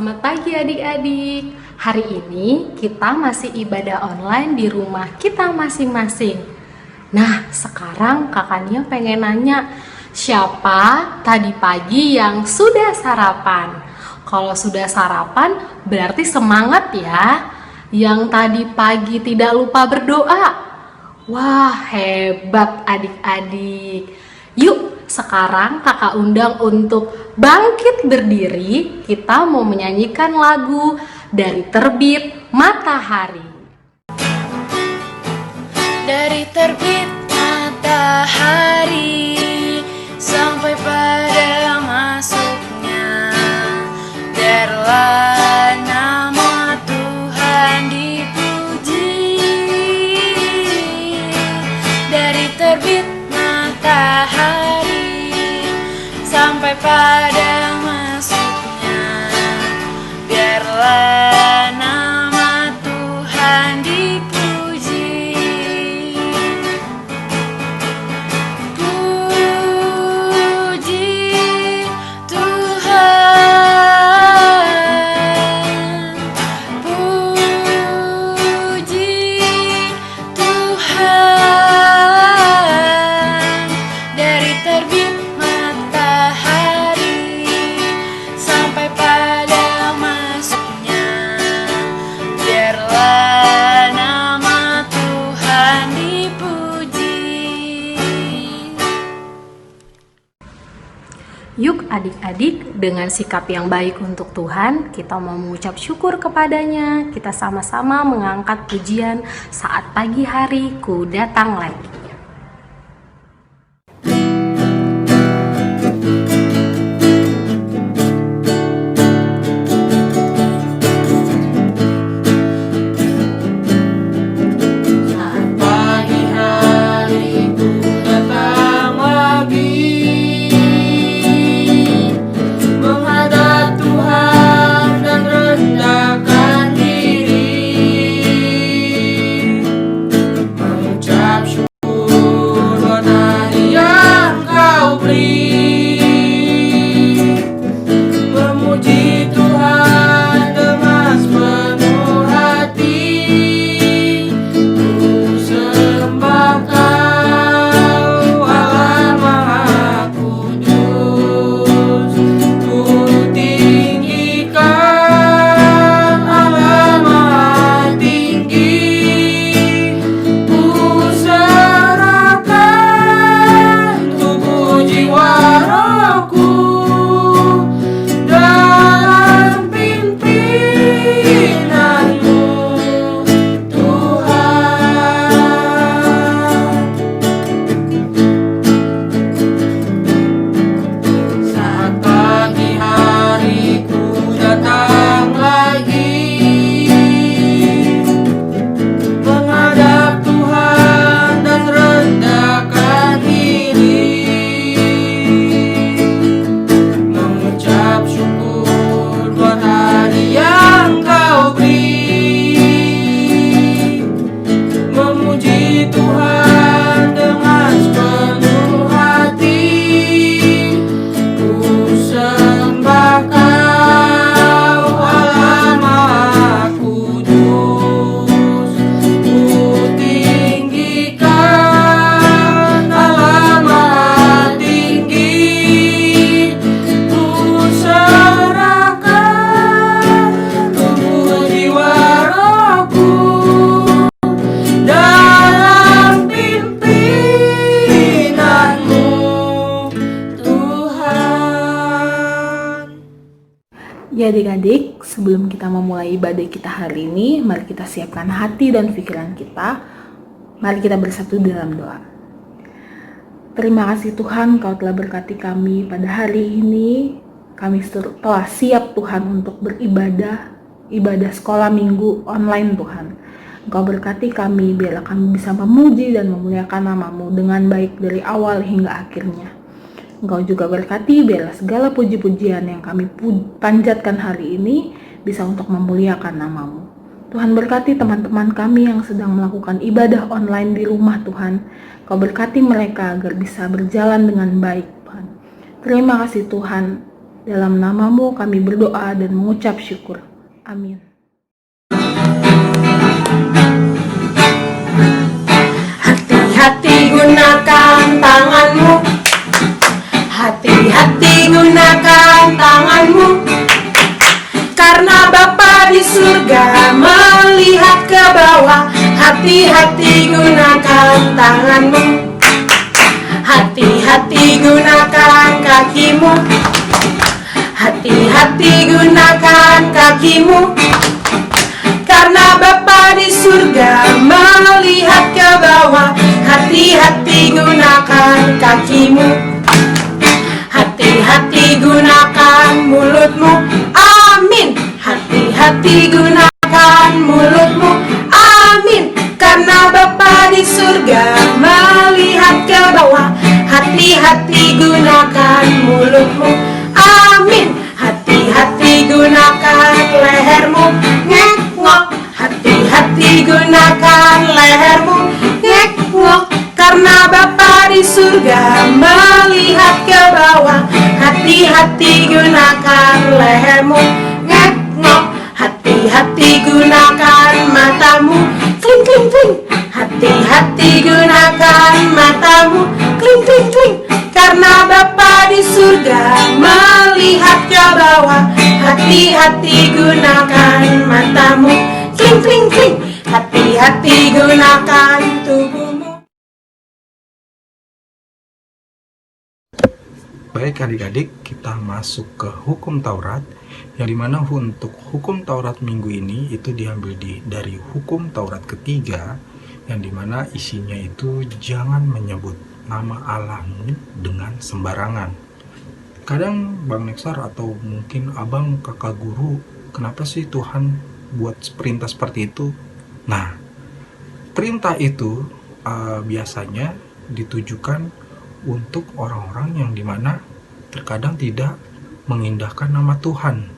Selamat pagi adik-adik. Hari ini kita masih ibadah online di rumah kita masing-masing. Nah, sekarang kakaknya pengen nanya, siapa tadi pagi yang sudah sarapan? Kalau sudah sarapan berarti semangat ya. Yang tadi pagi tidak lupa berdoa. Wah, hebat adik-adik. Yuk, sekarang kakak undang untuk bangkit berdiri. Kita mau menyanyikan lagu Dari Terbit Matahari. Dari terbit matahari sampai pada masuknya, biarlah nama Tuhan dipuji. Dari terbit matahari sampai pada masuknya, biarlah nama Tuhan dipuji. Puji Tuhan, puji Tuhan. Dari terbit matahari sampai pada masuknya, biarlah nama Tuhan dipuji. Yuk adik-adik, dengan sikap yang baik untuk Tuhan, kita mau mengucap syukur kepadanya. Kita sama-sama mengangkat pujian Saat Pagi Hari Ku Datang Lagi. Pagi hari ku datang lagi, menghadap Tuhan dan rendahkan diri, mengucap syukur buat hari yang Kau beri, memuji Tuhan dengan sepenuh hati. Ku sembah Kau, Allah Maha Kudus. Ku tinggikan Allah Maha Tinggi. Ku serahkan tubuh jiwa rohku dalam pimpinanmu, Tuhan. Saat pagi hari ku datang lagi, menghadap Tuhan dan rendahkan diri, mengucap syukur buat hari yang Kau beri, memuji Tuhan dengan sepenuh hati. Ku sembah Kau, Allah Maha Kudus. Ku tinggikan Allah Maha Tinggi. Ku serahkan tubuh jiwa rohku dalam pimpinanmu, Tuhan. Ya adik-adik, sebelum kita memulai ibadah kita hari ini, mari kita siapkan hati dan pikiran kita. Mari kita bersatu dalam doa. Terima kasih Tuhan, Kau telah berkati kami pada hari ini. Kami telah siap Tuhan untuk beribadah, ibadah sekolah minggu online Tuhan. Engkau berkati kami, biarlah kami bisa memuji dan memuliakan nama-Mu dengan baik dari awal hingga akhirnya. Engkau juga berkati, biarlah segala puji-pujian yang kami panjatkan hari ini bisa untuk memuliakan nama-Mu. Tuhan berkati teman-teman kami yang sedang melakukan ibadah online di rumah Tuhan. Kau berkati mereka agar bisa berjalan dengan baik Tuhan. Terima kasih Tuhan. Dalam namamu kami berdoa dan mengucap syukur. Amin. Hati-hati gunakan tanganmu. Hati-hati gunakan tanganmu. Karena Bapa di surga melihat ke bawah. Hati-hati gunakan tanganmu. Hati-hati gunakan kakimu. Hati-hati gunakan kakimu. Karena Bapa di surga melihat ke bawah. Hati-hati gunakan kakimu. Hati-hati gunakan mulutmu. Amin. Hati-hati gunakan mulutmu. Amin. Karena Bapa di surga melihat ke bawah. Hati-hati gunakan mulutmu. Amin. Hati-hati gunakan lehermu. Ngek-ngok. Hati-hati gunakan lehermu. Ngek-ngok. Karena Bapa di surga melihat ke bawah. Hati-hati gunakan lehermu. Ngek-ngok. Hati-hati gunakan matamu. Kling kling kling. Hati-hati gunakan matamu. Kling kling kling. Karena Bapa di surga melihat ke bawah. Hati-hati gunakan matamu. Kling kling kling. Hati-hati gunakan tubuhmu. Baik adik-adik, kita masuk ke hukum Taurat, yang dimana untuk hukum Taurat minggu ini itu diambil dari hukum Taurat ketiga, yang dimana isinya itu jangan menyebut nama Allahmu dengan sembarangan. Kadang Bang Nexar atau mungkin abang kakak guru, kenapa sih Tuhan buat perintah seperti itu? Nah, perintah itu biasanya ditujukan untuk orang-orang yang dimana terkadang tidak mengindahkan nama Tuhan.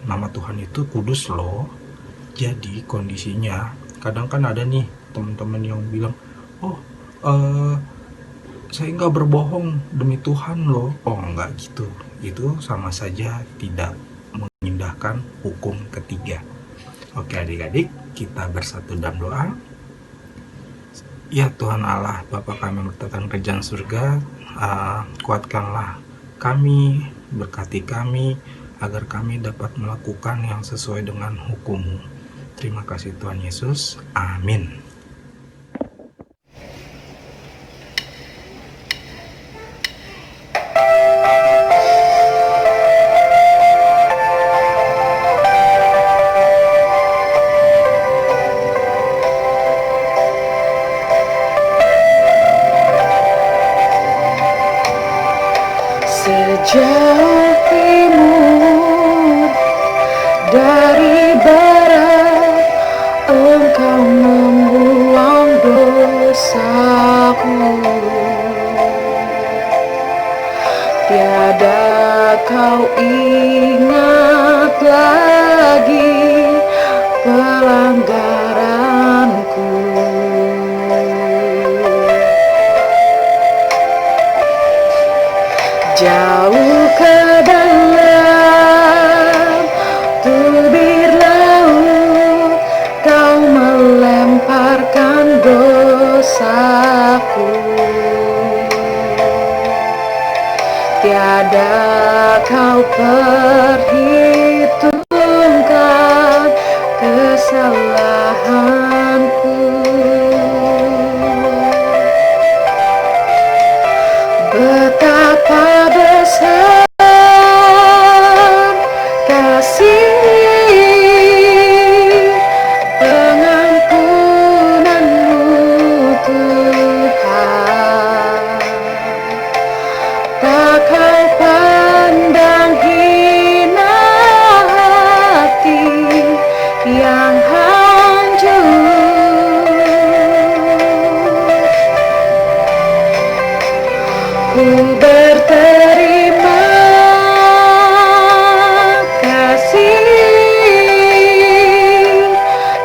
Nama Tuhan itu kudus loh. Jadi kondisinya kadang kan ada nih teman-teman yang bilang, oh saya nggak berbohong demi Tuhan loh. Oh nggak gitu. Itu sama saja tidak mengindahkan hukum ketiga. Oke adik-adik, kita bersatu dalam doa. Ya Tuhan Allah, Bapa kami bertatan kerajaan surga, kuatkanlah kami, berkati kami, agar kami dapat melakukan yang sesuai dengan hukum-Mu. Terima kasih Tuhan Yesus, amin. Sejauh timur dari barat, Engkau membuang dosaku. Tiada Kau ingat lagi pelanggaranku. Jauh ke dalam tubir laut, Kau melemparkan dosaku. Tiada Kau perhitungkan kesalahanku. Betapa besar kasih pengampunanmu Tuhan. Tak Kau pandang hina hati yang hancur. Ku berterima kasih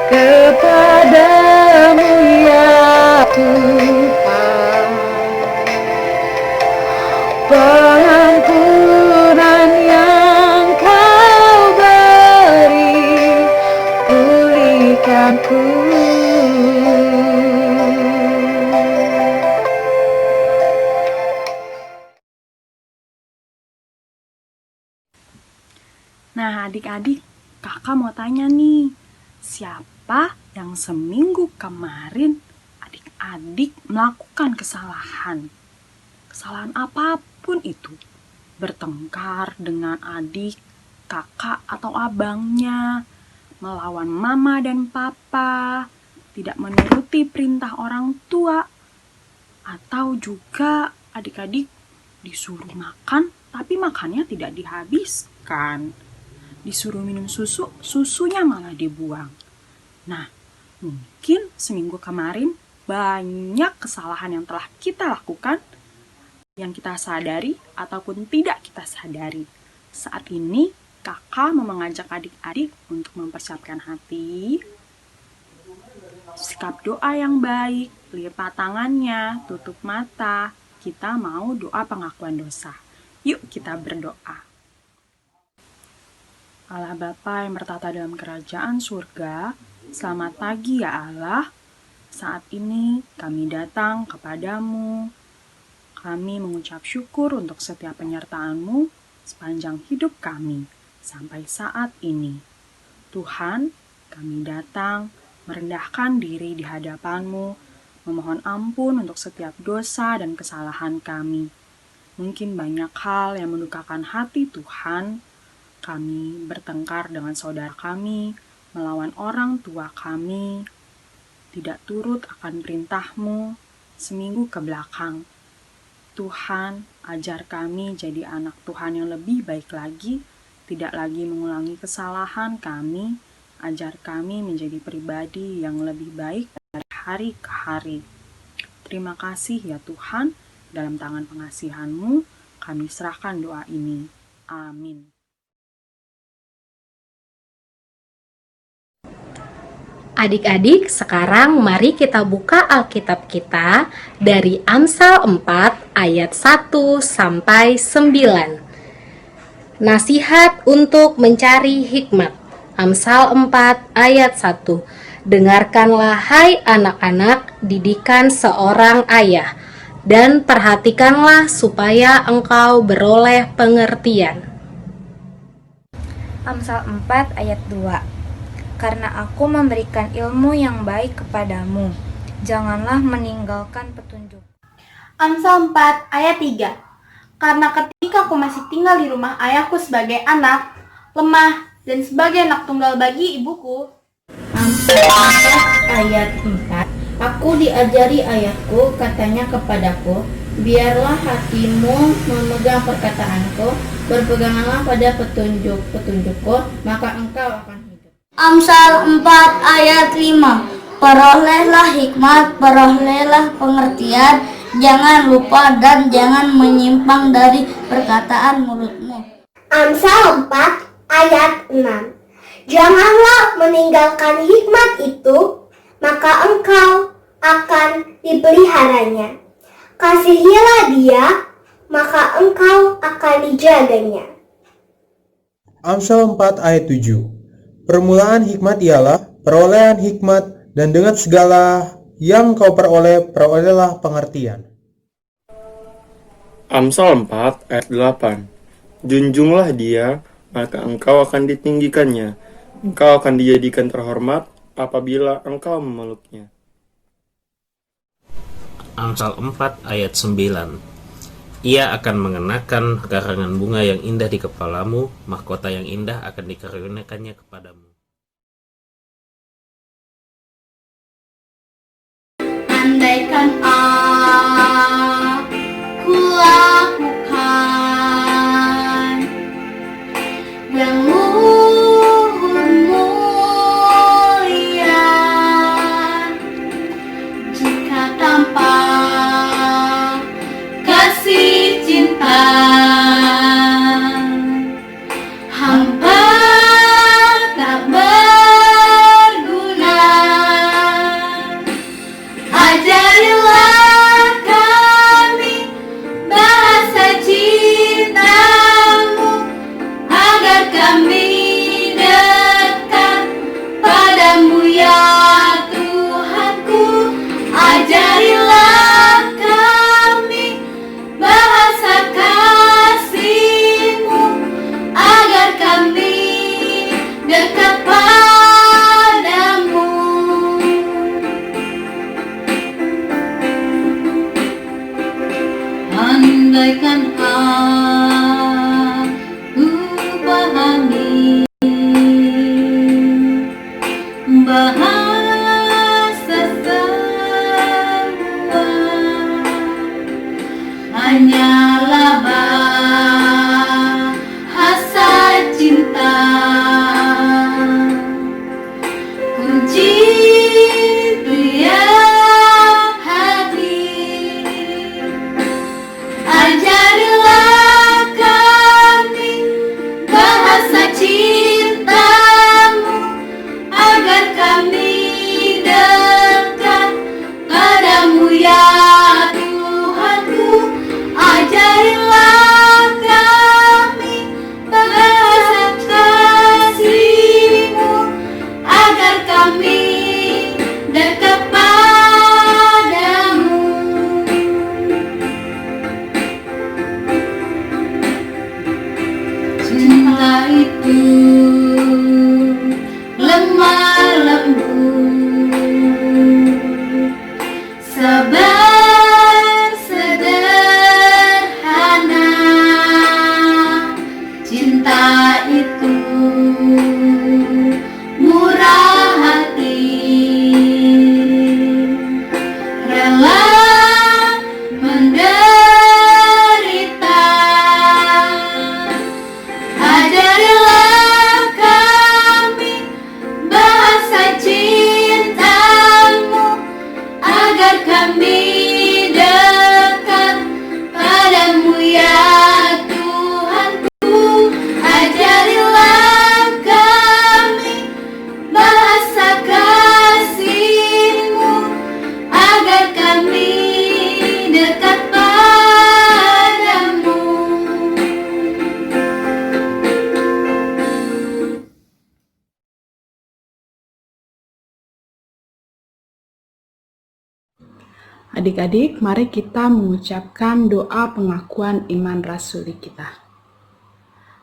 kepadamu ya Tuhan. Pengampunan yang Tuhanku. Nah, adik-adik, kakak mau tanya nih, siapa yang seminggu kemarin adik-adik melakukan kesalahan? Kesalahan apapun itu, bertengkar dengan adik, kakak atau abangnya, melawan mama dan papa, tidak menuruti perintah orang tua, atau juga adik-adik disuruh makan tapi makannya tidak dihabiskan, disuruh minum susu, susunya malah dibuang. Nah, mungkin seminggu kemarin banyak kesalahan yang telah kita lakukan, yang kita sadari ataupun tidak kita sadari. Saat ini kakak mau mengajak adik-adik untuk mempersiapkan hati, sikap doa yang baik, lipat tangannya, tutup mata. Kita mau doa pengakuan dosa. Yuk kita berdoa. Allah Bapa yang bertata dalam kerajaan surga, selamat pagi ya Allah. Saat ini kami datang kepadamu. Kami mengucap syukur untuk setiap penyertaan-Mu sepanjang hidup kami sampai saat ini. Tuhan, kami datang merendahkan diri di hadapan-Mu, memohon ampun untuk setiap dosa dan kesalahan kami. Mungkin banyak hal yang mendukakan hati Tuhan. Kami bertengkar dengan saudara kami, melawan orang tua kami, tidak turut akan perintah-Mu seminggu ke belakang. Tuhan, ajar kami jadi anak Tuhan yang lebih baik lagi, tidak lagi mengulangi kesalahan kami. Ajar kami menjadi pribadi yang lebih baik dari hari ke hari. Terima kasih ya Tuhan, dalam tangan pengasihan-Mu kami serahkan doa ini. Amin. Adik-adik, sekarang mari kita buka Alkitab kita dari Amsal 4 ayat 1 sampai 9. Nasihat untuk mencari hikmat. Amsal 4 ayat 1. Dengarkanlah hai anak-anak didikan seorang ayah, dan perhatikanlah supaya engkau beroleh pengertian. Amsal 4 ayat 2. Karena aku memberikan ilmu yang baik kepadamu, janganlah meninggalkan petunjuk. Amsal 4 ayat 3. Karena ketika aku masih tinggal di rumah ayahku sebagai anak, lemah, dan sebagai anak tunggal bagi ibuku. Amsal 4 ayat 4. Aku diajari ayahku, katanya kepadaku, biarlah hatimu memegang perkataanku, berpeganglah pada petunjukku, maka engkau akan hidup. Amsal 4 ayat 5. Perolehlah hikmat, perolehlah pengertian, jangan lupa dan jangan menyimpang dari perkataan mulutmu. Amsal 4 ayat 6. Janganlah meninggalkan hikmat itu, maka engkau akan dipeliharanya. Kasihilah dia, maka engkau akan dijaganya. Amsal 4 ayat 7. Permulaan hikmat ialah perolehan hikmat, dan dengan segala yang kau peroleh, perolehlah pengertian. Amsal 4 ayat 8. Junjunglah dia, maka engkau akan ditinggikannya. Engkau akan dijadikan terhormat apabila engkau memeluknya. Amsal 4 ayat 9. Ia akan mengenakan karangan bunga yang indah di kepalamu, mahkota yang indah akan dikaruniakannya kepadamu. Andaikan aku lakukan yang luhur mulia, jika tanpa kasih cinta hamba tak berguna. Ajarilah Andaikan aku pahami bahasa semua hanyalah bahasa cinta. Kunci tiap hati, ajarilah kami bahasa cintamu, agar kami dekat padamu ya Tuhanku. Ajarilah kami bahasa kasih-Mu, agar kami dekat padamu. Cinta itu lemah lembut, sabar sederhana. Cinta itu murah hati, rela menderita. Ajarilah kami bahasa cinta-Mu, agar kami dekat padamu ya Tuhanku. Ajarilah kami bahasa kasih-Mu, agar kami dekat padamu. Adik-adik, mari kita mengucapkan doa pengakuan iman rasuli kita.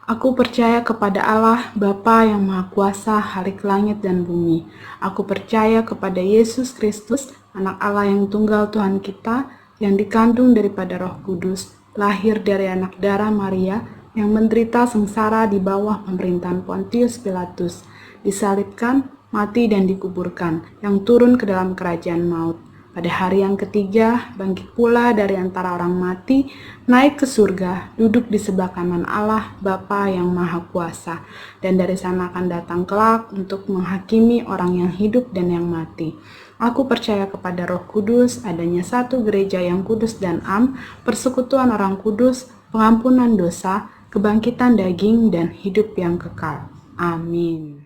Aku percaya kepada Allah, Bapa yang Maha Kuasa, Khalik langit dan bumi. Aku percaya kepada Yesus Kristus, Anak Allah yang tunggal Tuhan kita, yang dikandung daripada Roh Kudus, lahir dari anak darah Maria, yang menderita sengsara di bawah pemerintahan Pontius Pilatus, disalibkan, mati dan dikuburkan, yang turun ke dalam kerajaan maut. Pada hari yang ketiga, bangkit pula dari antara orang mati, naik ke surga, duduk di sebelah kanan Allah, Bapa yang Maha Kuasa, dan dari sana akan datang kelak untuk menghakimi orang yang hidup dan yang mati. Aku percaya kepada Roh Kudus, adanya satu gereja yang kudus dan am, persekutuan orang kudus, pengampunan dosa, kebangkitan daging, dan hidup yang kekal. Amin.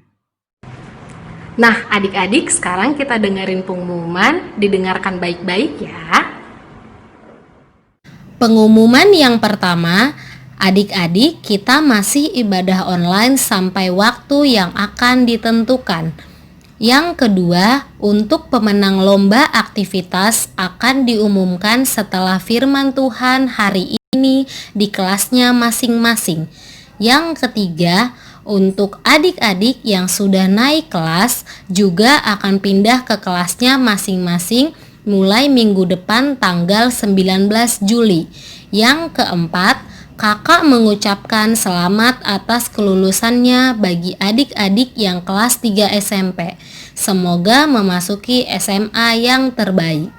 Nah, adik-adik, sekarang kita dengerin pengumuman, didengarkan baik-baik ya. Pengumuman yang pertama, adik-adik kita masih ibadah online sampai waktu yang akan ditentukan. Yang kedua, untuk pemenang lomba aktivitas akan diumumkan setelah firman Tuhan hari ini di kelasnya masing-masing. Yang ketiga, untuk adik-adik yang sudah naik kelas juga akan pindah ke kelasnya masing-masing mulai minggu depan tanggal 19 Juli. Yang keempat, kakak mengucapkan selamat atas kelulusannya bagi adik-adik yang kelas 3 SMP. Semoga memasuki SMA yang terbaik.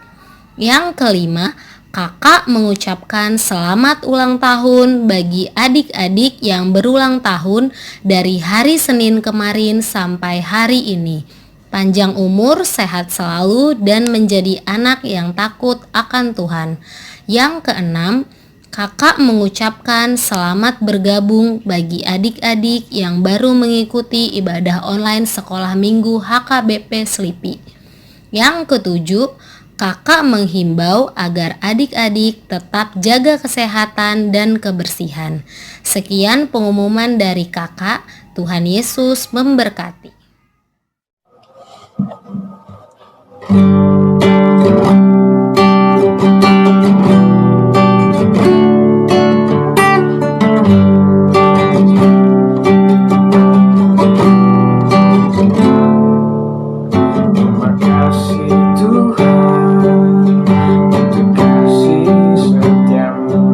Yang kelima, kakak mengucapkan selamat ulang tahun bagi adik-adik yang berulang tahun dari hari Senin kemarin sampai hari ini. Panjang umur, sehat selalu, dan menjadi anak yang takut akan Tuhan. Yang keenam, kakak mengucapkan selamat bergabung bagi adik-adik yang baru mengikuti ibadah online sekolah minggu HKBP Slipi. Yang ketujuh, kakak menghimbau agar adik-adik tetap jaga kesehatan dan kebersihan. Sekian pengumuman dari kakak. Tuhan Yesus memberkati. Terima kasih Tuhan untuk kasih setiamu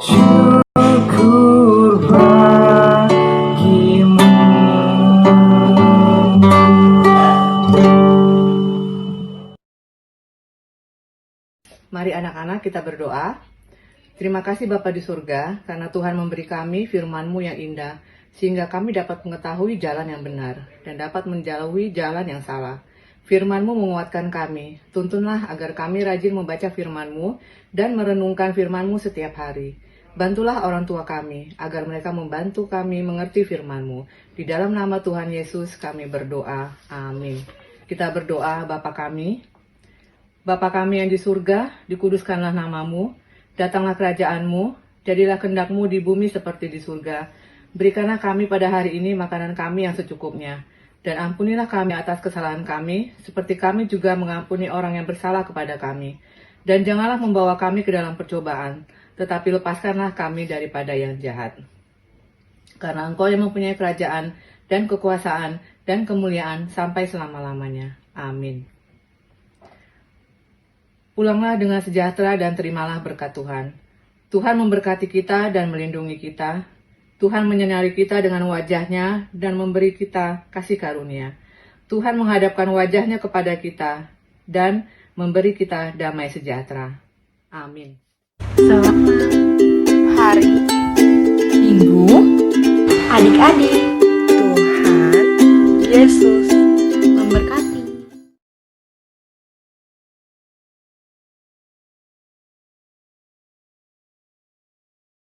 syukur bagimu. Mari anak-anak kita berdoa. Terima kasih Bapa di surga, karena Tuhan memberi kami firman-Mu yang indah, sehingga kami dapat mengetahui jalan yang benar, dan dapat menjauhi jalan yang salah. Firman-Mu menguatkan kami. Tuntunlah agar kami rajin membaca firman-Mu, dan merenungkan firman-Mu setiap hari. Bantulah orang tua kami, agar mereka membantu kami mengerti firman-Mu. Di dalam nama Tuhan Yesus kami berdoa. Amin. Kita berdoa, Bapa kami. Bapa kami yang di surga, dikuduskanlah namamu, datanglah kerajaan-Mu, jadilah kehendak-Mu di bumi seperti di surga. Berikanlah kami pada hari ini makanan kami yang secukupnya, dan ampunilah kami atas kesalahan kami, seperti kami juga mengampuni orang yang bersalah kepada kami. Dan janganlah membawa kami ke dalam percobaan, tetapi lepaskanlah kami daripada yang jahat. Karena Engkau yang mempunyai kerajaan, dan kekuasaan, dan kemuliaan sampai selama-lamanya. Amin. Pulanglah dengan sejahtera dan terimalah berkat Tuhan. Tuhan memberkati kita dan melindungi kita. Tuhan menyinari kita dengan wajah-Nya dan memberi kita kasih karunia. Tuhan menghadapkan wajah-Nya kepada kita dan memberi kita damai sejahtera. Amin. Selamat hari Minggu, Adik-adik, Tuhan Yesus